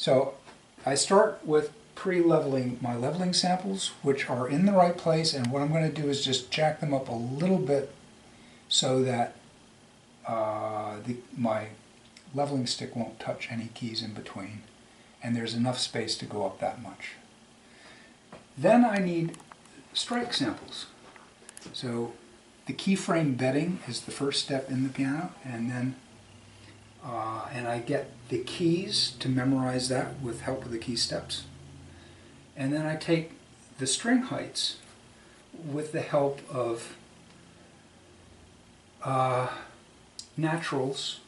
So I start with pre-leveling my leveling samples, which are in the right place, and what I'm going to do is just jack them up a little bit so that my leveling stick won't touch any keys in between, and there's enough space to go up that much. Then I need strike samples. So the keyframe bedding is the first step in the piano, and then and I get the keys to memorize that with help of the key steps. And then I take the string heights with the help of naturals,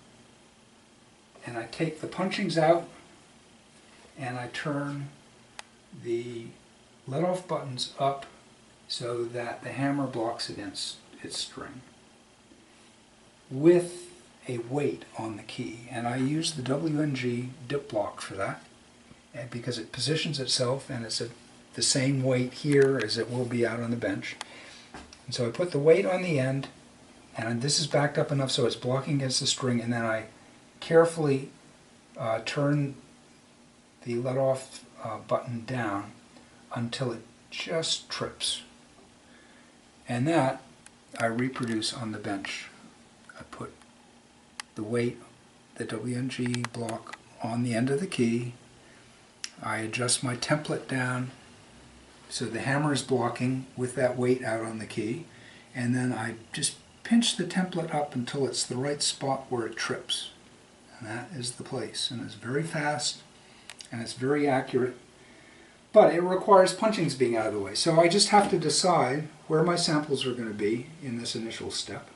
and I take the punchings out and I turn the let-off buttons up so that the hammer blocks against its string with a weight on the key. And I use the WNG dip block for that, and because it positions itself and it's the same weight here as it will be out on the bench. And so I put the weight on the end, and this is backed up enough so it's blocking against the string, and then I carefully turn the let-off button down until it just trips. And that I reproduce on the bench. I put the weight, the WNG block, on the end of the key. I adjust my template down so the hammer is blocking with that weight out on the key, and then I just pinch the template up until it's the right spot where it trips. And that is the place. And it's very fast and it's very accurate, but it requires punchings being out of the way. So I just have to decide where my samples are going to be in this initial step,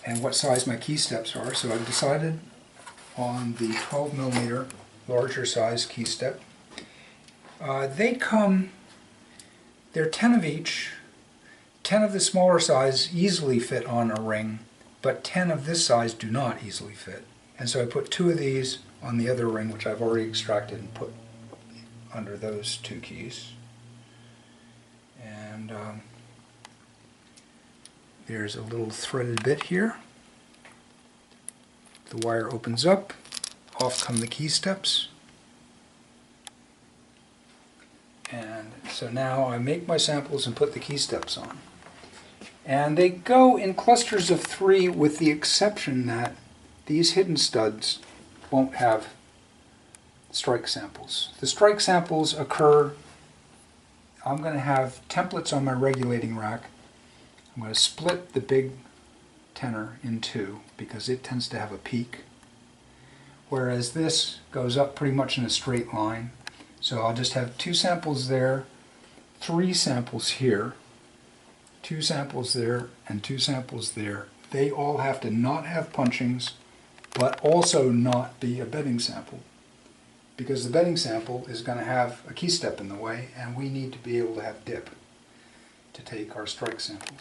and what size my key steps are. So I've decided on the 12mm larger size key step. They're 10 of each. 10 of the smaller size easily fit on a ring, but 10 of this size do not easily fit. And so I put 2 of these on the other ring, which I've already extracted and put under those 2 keys. And there's a little threaded bit here. The wire opens up, off come the key steps. And so now I make my samples and put the key steps on. And they go in clusters of 3, with the exception that these hidden studs won't have strike samples. The strike samples occur, I'm going to have templates on my regulating rack. I'm going to split the big tenor in 2 because it tends to have a peak, whereas this goes up pretty much in a straight line. So I'll just have 2 samples there, 3 samples here, 2 samples there, and 2 samples there. They all have to not have punchings, but also not be a bedding sample, because the bedding sample is going to have a key step in the way, and we need to be able to have dip to take our strike samples.